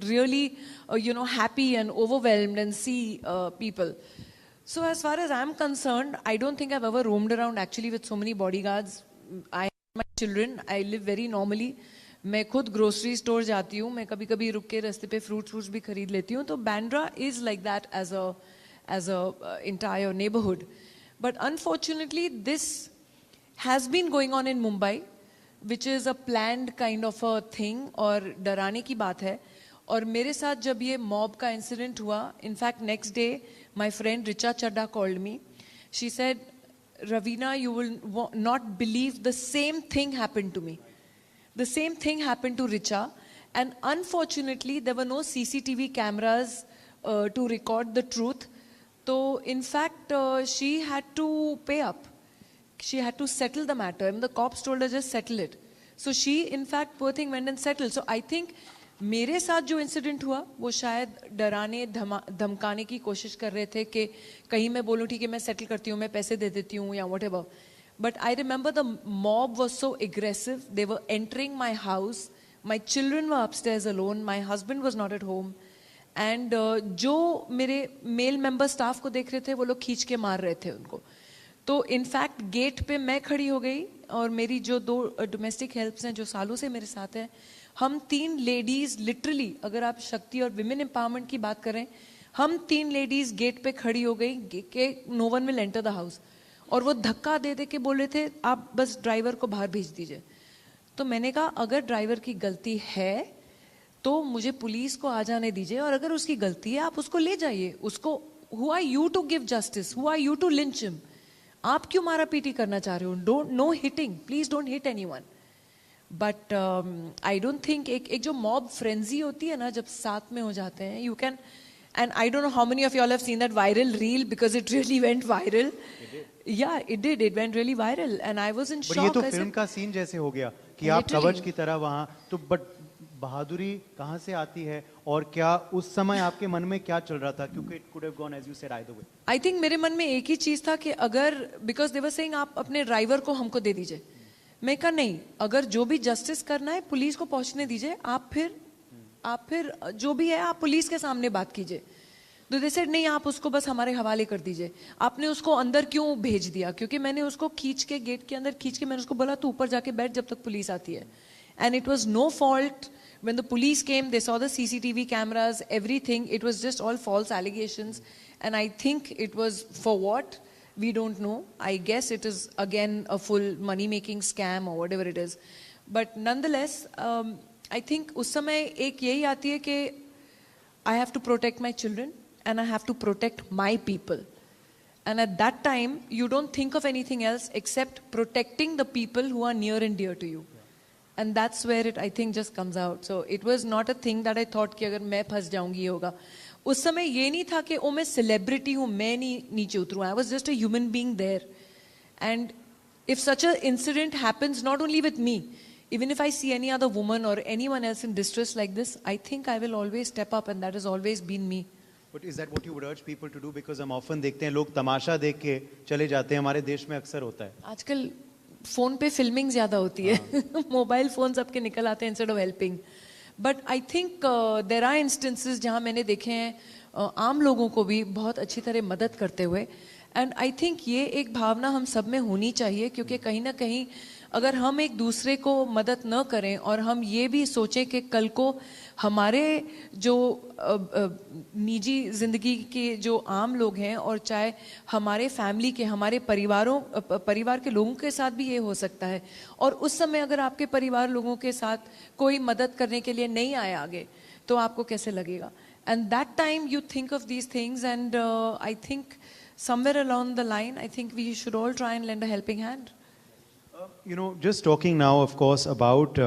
really, happy and overwhelmed and see people. So as far as I'm concerned, I don't think I've ever roamed around actually with so many bodyguards. I have my children, I live very normally. मैं खुद grocery store जाती हूँ, मैं कभी कभी रुक के रास्ते पे फ्रूट्स भी खरीद लेती हूँ. तो Bandra is like that as a entire neighborhood. But unfortunately, this has been going on in Mumbai, which is a planned kind of a thing. और डराने की बात है. और मेरे साथ जब ये मॉब का इंसिडेंट हुआ, in fact next day my friend Richa Chadda called me. She said, Raveena, you will not believe the same thing happened to me. The same thing happened to Richa. And unfortunately, there were no CCTV cameras to record the truth. So in fact, she had to pay up. She had to settle the matter. And the cops told her just settle it. So she, in fact, poor thing, went and settled. So I think मेरे साथ जो incident हुआ वो शायद डराने धमकाने की कोशिश कर रहे थे कि कहीं मैं बोलूँ ठीक है मैं सेटल करती हूँ, मैं पैसे दे देती हूँ या whatever. But I remember the mob was so aggressive. They were entering my house. My children were upstairs alone. My husband was not at home. And जो मेरे मेल मेंबर स्टाफ को देख रहे थे वो लोग खींच के मार रहे थे उनको. तो इनफैक्ट गेट पे मैं खड़ी हो गई और मेरी जो 2 डोमेस्टिक हेल्प्स हैं जो सालों से मेरे साथ हैं, हम 3 लेडीज लिटरली, अगर आप शक्ति और विमेन एम्पावरमेंट की बात करें, हम 3 लेडीज गेट पे खड़ी हो गई कि no one will enter the house. और वो धक्का दे दे के बोल रहे थे आप बस ड्राइवर को बाहर भेज दीजिए. तो मैंने कहा अगर ड्राइवर की गलती है तो मुझे पुलिस को आ जाने दीजिए, और अगर उसकी गलती है आप उसको ले जाइए. उसको who are you to give justice, who are you to lynch him? आप क्यों मारा पीटी करना चाह रहे हो? Don't, no hitting, please don't hit anyone. But I don't think एक जो मॉब फ्रेंजी होती है ना जब साथ में हो जाते हैं, you can, and I don't know how many of you all have seen that viral reel because it really went viral. Yeah it did, it went really viral and I was in shock. ये तो film का scene जैसे हो गया कि आप कवच की तरह वहां. तो बट बहादुरी कहां से आती है और क्या उस समय आपके मन में क्या चल रहा था? क्योंकि it could have gone as you said either way. I think मेरे मन में एक ही चीज था कि अगर, बिकॉज दे वर सेइंग आप अपने ड्राइवर को हमको दे दीजिए. मैं कहा नहीं, अगर जो भी जस्टिस करना है पुलिस को पहुंचने दीजिए. आप फिर जो भी है आप पुलिस के सामने बात कीजिए. तो दे सेड नहीं, आप उसको बस हमारे हवाले कर दीजिए. आपने उसको अंदर क्यों भेज दिया? क्योंकि मैंने उसको खींच के गेट के अंदर खींच के मैंने उसको बोला तू ऊपर जाके बैठ जब तक पुलिस आती है. And it was no fault. When the police came, they saw the CCTV cameras, everything. It was just all false allegations. And I think it was for what? We don't know. I guess it is again a full money-making scam or whatever it is. But nonetheless, I think उस समय एक यही आती है कि I have to protect my children and I have to protect my people. And at that time, you don't think of anything else except protecting the people who are near and dear to you. And that's where it, I think, just comes out. So it was not a thing that I thought कि अगर मैं फंस जाऊंगी ये होगा. उस समय ये नहीं था कि ओ मैं सेलिब्रिटी हूँ, मैं नहीं नीचे उतरूँ. I was just a human being there. And if such a incident happens not only with me, even if I see any other woman or anyone else in distress like this, I think I will always step up, and that has always been me. But is that what you would urge people to do? Because हम often देखते हैं लोग तमाशा देख के चले जाते हैं. हमारे देश में अक्सर होता है. आजकल फोन पे फिल्मिंग ज्यादा होती है. मोबाइल फोन सबके निकल आते हैं instead of helping. But I think there are instances जहाँ मैंने देखे हैं आम लोगों को भी बहुत अच्छी तरह मदद करते हुए. एंड आई थिंक ये एक भावना हम सब में होनी चाहिए, क्योंकि कहीं ना कहीं अगर हम एक दूसरे को मदद न करें और हम ये भी सोचें कि कल को हमारे जो निजी ज़िंदगी के जो आम लोग हैं, और चाहे हमारे फैमिली के, हमारे परिवार के लोगों के साथ भी ये हो सकता है, और उस समय अगर आपके परिवार लोगों के साथ कोई मदद करने के लिए नहीं आए आगे, तो आपको कैसे लगेगा? And that time you think of these things. And I think somewhere along the line, I think we should all try and lend a helping hand. You know, just talking now, of course, about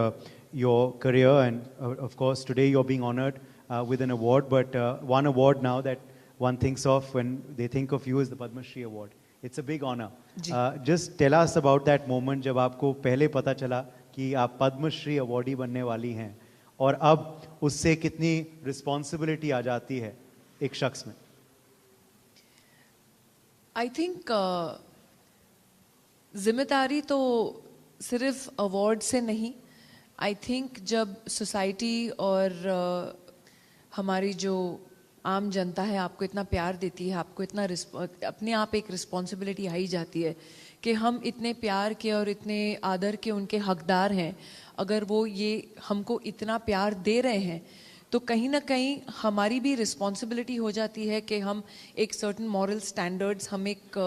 your career, and of course, today you're being honored with an award, but one award now that one thinks of when they think of you is the Padma Shri Award. It's a big honor. Just tell us about that moment जब आपको पहले पता चला कि आप Padma Shri awardee बनने वाली हैं, और अब उससे कितनी रिस्पॉन्सिबिलिटी आ जाती है एक शख्स में. आई थिंक जिम्मेदारी तो सिर्फ अवार्ड से नहीं. आई थिंक जब सोसाइटी और हमारी जो आम जनता है आपको इतना प्यार देती है, आपको इतना अपने आप एक रिस्पॉन्सिबिलिटी आई जाती है कि हम इतने प्यार के और इतने आदर के उनके हकदार हैं. अगर वो ये हमको इतना प्यार दे रहे हैं तो कहीं ना कहीं हमारी भी रिस्पॉन्सिबिलिटी हो जाती है कि हम एक सर्टन मॉरल स्टैंडर्ड्स, हम एक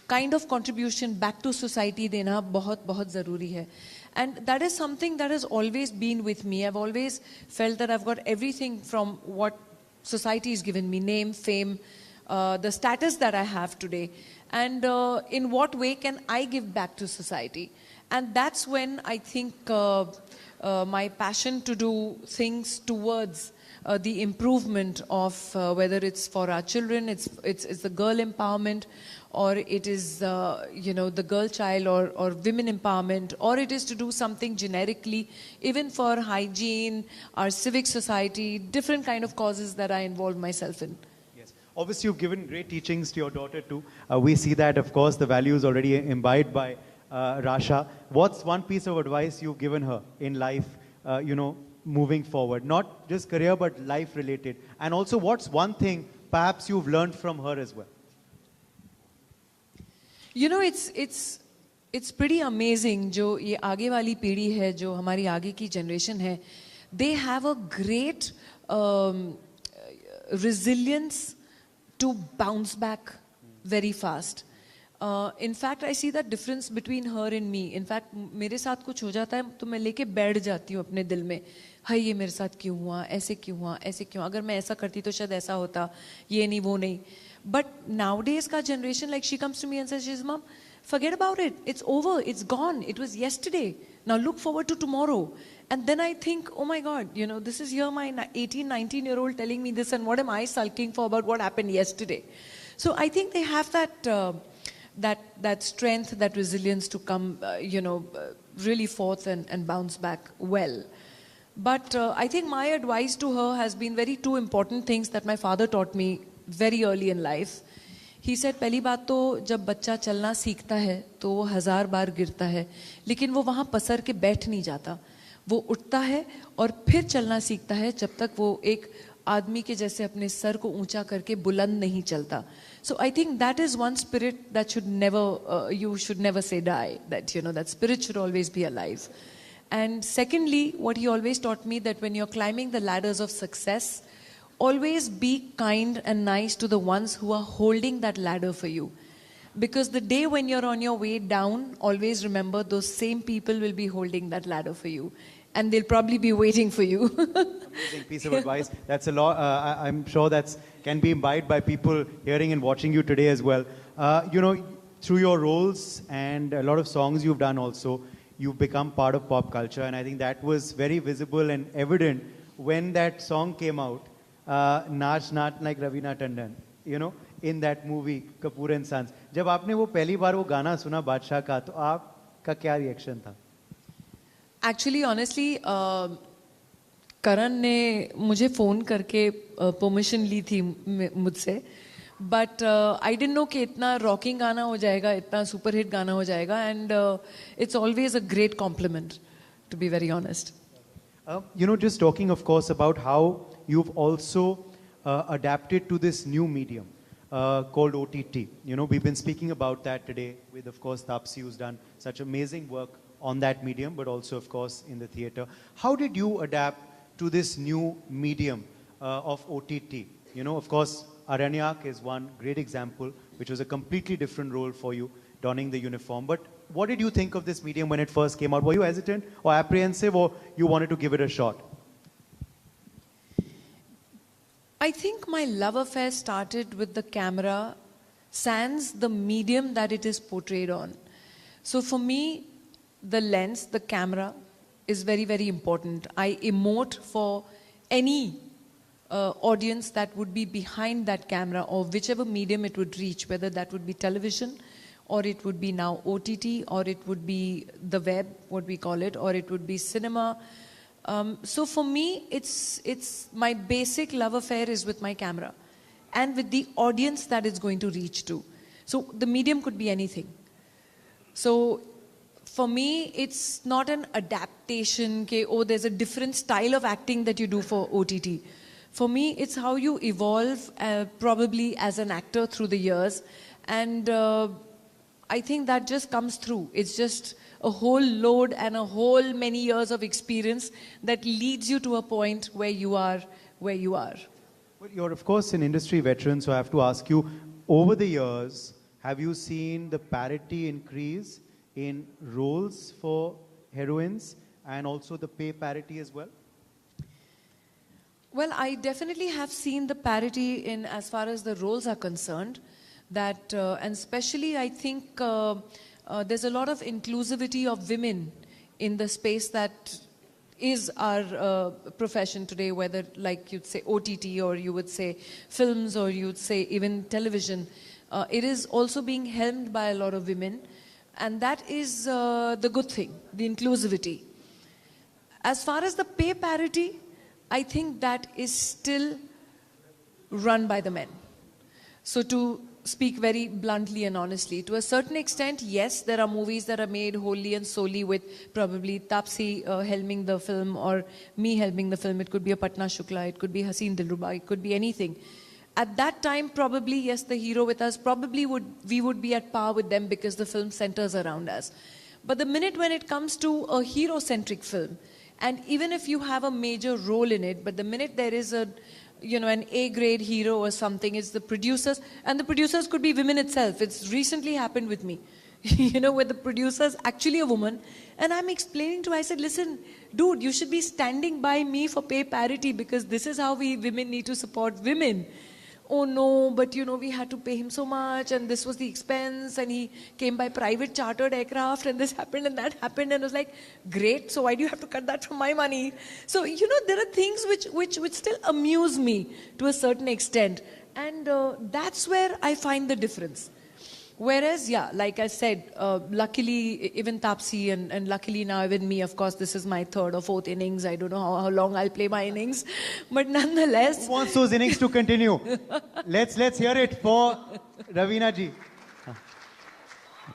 kind of contribution back to society देना बहुत बहुत ज़रूरी है. And that is something that has always been with me. I've always felt that I've got everything from what society has given me, name, fame, the status that I have today. And in what way can I give back to society? And that's when I think my passion to do things towards the improvement of whether it's for our children, it's the girl empowerment, or it is the girl child or women empowerment, or it is to do something generically even for hygiene, our civic society, different kind of causes that I involve myself in. Yes. Obviously, you've given great teachings to your daughter too. We see that, of course, the values already imbibed by Rasha. What's one piece of advice you've given her in life, moving forward? Not just career, but life related. And also, what's one thing perhaps you've learned from her as well? It's pretty amazing. जो ये आगे वाली पीढ़ी है, जो हमारी आगे की जनरेशन है, they have a great resilience to bounce back very fast. In fact, I see that difference between her and me. In fact, मेरे साथ कुछ हो जाता है तो मैं लेके बैठ जाती हूँ अपने दिल में, हाय ये मेरे साथ क्यों हुआ, ऐसे क्यों हुआ, ऐसे क्यों, अगर मैं ऐसा करती तो शायद ऐसा होता, ये नहीं वो नहीं. But nowadays का generation, like she comes to me and says, she's mom, forget about it. It's over. It's gone. It was yesterday. Now look forward to tomorrow. And then I think, oh my God, this is here my 18, 19-year-old telling me this, and what am I sulking for about what happened yesterday? So I think they have that strength, that resilience to come, really forth and bounce back well. But I think my advice to her has been very two important things that my father taught me very early in life. He said, पहली बात तो जब बच्चा चलना सीखता है तो वो 1000 बार गिरता है, लेकिन वो वहाँ पसर के बैठ नहीं जाता, वो उठता है और फिर चलना सीखता है जब तक वो एक आदमी के जैसे अपने सर को ऊंचा करके बुलंद नहीं चलता. So I think that is one spirit that should never, you should never say die, that that spirit should always be alive. And secondly, what he always taught me, that when you're climbing the ladders of success, always be kind and nice to the ones who are holding that ladder for you. Because the day when you're on your way down, always remember those same people will be holding that ladder for you. And they'll probably be waiting for you. Amazing piece of advice. That's a lot. I'm sure that can be imbibed by people hearing and watching you today as well. Through your roles and a lot of songs you've done also, you've become part of pop culture. And I think that was very visible and evident when that song came out. Naach Naach like Raveena Tandon, in that movie Kapoor and Sons. जब आपने वो पहली बार वो गाना सुना बादशाह का, तो आपका क्या रिएक्शन था? Actually, honestly, करण ने मुझे फ़ोन करके परमिशन ली थी मुझसे, but I didn't know कि इतना रॉकिंग गाना हो जाएगा, इतना सुपर हिट गाना हो जाएगा, and it's always a great compliment, to be very honest. Just talking, of course, about how you've also adapted to this new medium called OTT. We've been speaking about that today with, of course, Tapsi, who's done such amazing work on that medium, but also, of course, in the theater. How did you adapt to this new medium of OTT? Of course, Aranyak is one great example, which was a completely different role for you, donning the uniform. But what did you think of this medium when it first came out? Were you hesitant or apprehensive, or you wanted to give it a shot? I think my love affair started with the camera, sans the medium that it is portrayed on. So for me, the lens, the camera, is very, very important. I emote for any audience that would be behind that camera, or whichever medium it would reach, whether that would be television, or it would be now OTT, or it would be the web, what we call it, or it would be cinema. So for me, it's my basic love affair is with my camera and with the audience that it's going to reach to. So the medium could be anything. So for me, it's not an adaptation, there's a different style of acting that you do for OTT. For me, it's how you evolve probably as an actor through the years. And I think that just comes through. It's just a whole load and a whole many years of experience that leads you to a point where you are where you are. Well, you're, of course, an industry veteran, so I have to ask you, over the years, have you seen the parity increase in roles for heroines and also the pay parity as well? Well, I definitely have seen the parity in as far as the roles are concerned. That and especially I think there's a lot of inclusivity of women in the space that is our profession today, whether like you'd say OTT or you would say films or you'd say even television. It is also being helmed by a lot of women, and that is the good thing, the inclusivity. As far as the pay parity, I think that is still run by the men. So to speak very bluntly and honestly, to a certain extent, yes, there are movies that are made wholly and solely with probably Tapsi helming the film or me helming the film. It could be a Patna Shukla, it could be Haseen Dilruba, it could be anything. At that time, probably, yes, the hero with us, probably we would be at par with them because the film centers around us. But the minute when it comes to a hero-centric film, and even if you have a major role in it, but the minute there is a, you know, an A-grade hero or something, it's the producers, and the producers could be women itself. It's recently happened with me, you know, where the producer's actually a woman, and I'm explaining to her, I said, listen, dude, you should be standing by me for pay parity because this is how we women need to support women. Oh no, but you know, we had to pay him so much and this was the expense and he came by private chartered aircraft and this happened and that happened, and I was like, great, so why do you have to cut that from my money? So, you know, there are things which still amuse me to a certain extent, and that's where I find the difference. Whereas, yeah, like I said, luckily even Tapsi and luckily now even me, of course, this is my third or fourth innings. I don't know how long I'll play my innings. But nonetheless... Who wants those innings to continue? Let's hear it for Raveena ji.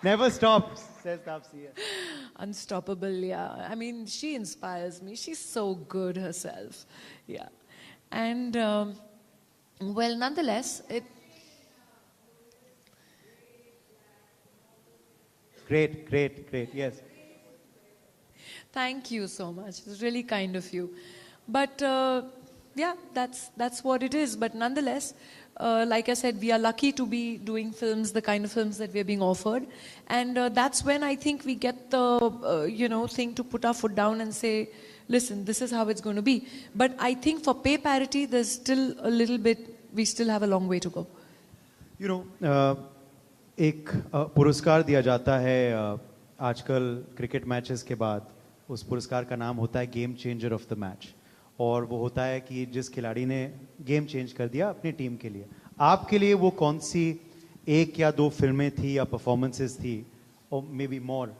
Never stop, says Tapsi. Unstoppable, yeah. I mean, she inspires me. She's so good herself. Yeah. And, well, nonetheless, Great, yes. Thank you so much. It's really kind of you. But yeah, that's what it is. But nonetheless, like I said, we are lucky to be doing films, the kind of films that we're being offered. And that's when I think we get the, you know, thing to put our foot down and say, listen, this is how it's going to be. But I think for pay parity, there's still a little bit, we still have a long way to go. You know, एक पुरस्कार दिया जाता है आजकल cricket matches के बाद. उस पुरस्कार का नाम होता है game changer of the match, और वो होता है कि जिस खिलाड़ी ने गेम चेंज कर दिया अपनी टीम के लिए. आपके लिए वो कौन सी एक या दो फिल्में थी या परफॉर्मेंसेस थी, और मे बी मोर,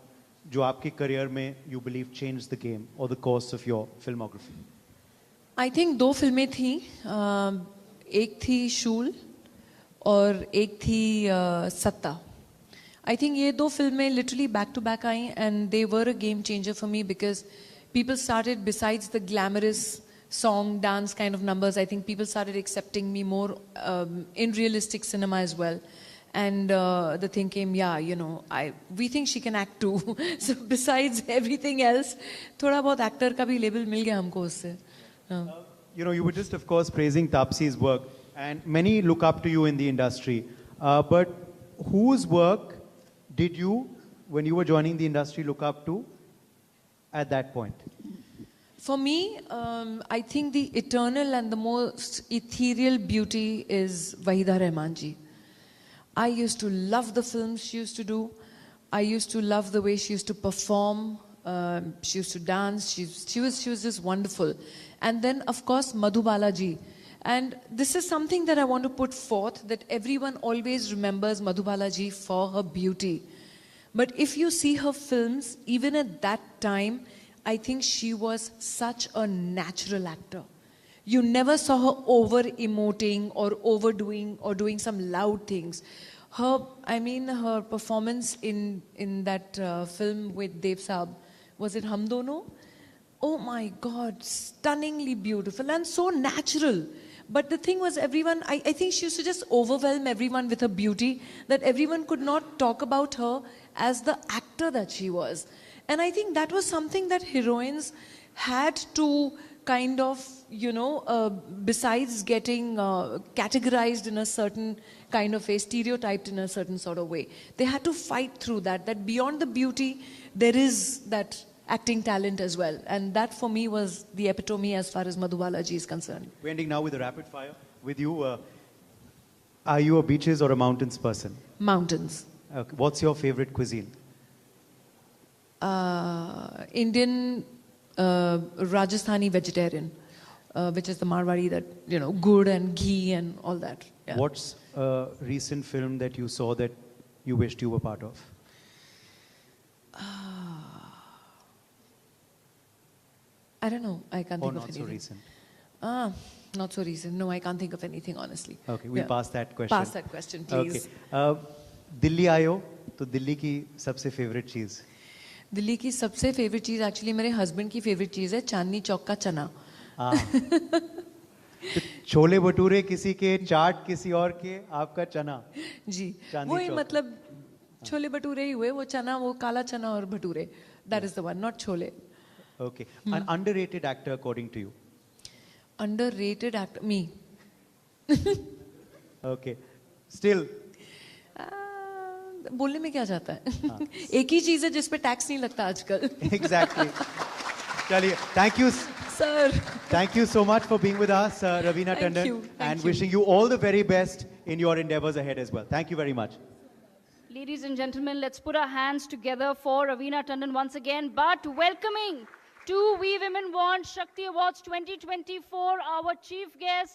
जो आपके करियर में you believe change the game और the course of your filmography? I think दो फिल्में थी. एक थी शूल और एक थी सत्ता. आई थिंक ये दो फिल्में literally back to back I and they were a game changer for me because people started besides the glamorous song, dance kind of numbers. I think people started accepting me more in realistic cinema as well. And the thing came, yeah, you know, we think she can act too. So besides everything else, thoda bahut actor ka bhi label mil gaya humko usse. You know, you were just, of course, praising Tapsi's work, and many look up to you in the industry. But whose work did you, when you were joining the industry, look up to at that point? For me, I think the eternal and the most ethereal beauty is Waheeda Rehman ji. I used to love the films she used to do. I used to love the way she used to perform. She used to dance. She was just wonderful. And then, of course, Madhubala ji. And this is something that I want to put forth, that everyone always remembers Madhubala ji for her beauty. But if you see her films, even at that time, I think she was such a natural actor. You never saw her over-emoting or overdoing or doing some loud things. Her performance in that film with Dev Saab, was it Hum Dono? Oh my God, stunningly beautiful and so natural. But the thing was, everyone, I think she used to just overwhelm everyone with her beauty, that everyone could not talk about her as the actor that she was. And I think that was something that heroines had to kind of, besides getting categorized in a certain kind of way, stereotyped in a certain sort of way, they had to fight through that beyond the beauty, there is that acting talent as well. And that for me was the epitome as far as Madhubala ji is concerned. We're ending now with a rapid fire. With you, are you a beaches or a mountains person? Mountains. Okay. What's your favorite cuisine? Indian Rajasthani vegetarian, which is the Marwari that, good and ghee and all that. Yeah. What's a recent film that you saw that you wished you were part of? I don't know. I can't Or think of not anything. so recent? Not so recent. No, I can't think of anything, honestly. Okay, we'll pass that question. Pass that question, please. Okay. Delhi आए हो तो दिल्ली की सबसे favourite चीज? दिल्ली की सबसे favourite चीज़ actually मेरे husband की फेवरेट चीज़ है चांदनी चौक का चना. तो छोले भटूरे किसी के, चाट किसी और के, आपका चना. जी, चांदनी वही चौक. मतलब छोले भटूरे ही हुए, वो चना, वो काला चना और bhature. That is the one, not chole. Okay. An underrated actor according to you? Underrated actor, me. Okay. Still. बोलने में क्या जाता है? एक ही चीज़ है जिस पे टैक्स नहीं लगता आजकल. Exactly. चलिए, thank you. Sir. Thank you so much for being with us, Raveena Tandon. Thank you. And wishing you all the very best in your endeavors ahead as well. Thank you very much. Ladies and gentlemen, let's put our hands together for Raveena Tandon once again. But welcoming to We Women Want Shakti Awards 2024, our chief guest,